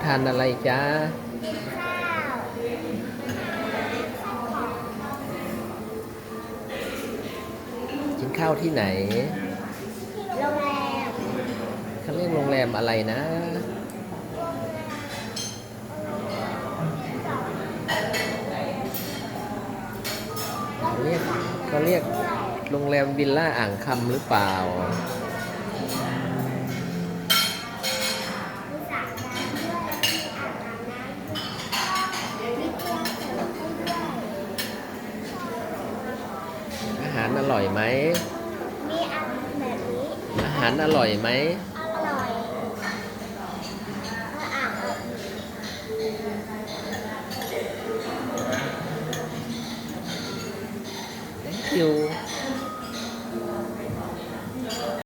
ทานอะไรจ๊ะข้าวกินข้าวที่ไหนโรงแรมเขาเรียกโรงแรมอะไรนะเขาเรียกโรงแรมวิลล่าอ่างคำหรือเปล่ามีสระน้ำด้วยมีอ่างอาบน้ำด้วยมีเตียงเสริมให้ด้วยอาหารอร่อยไหมมีอ่างแบบนี้อาหารอร่อยไหมอร่อยอ่างแบบนี้ Thank you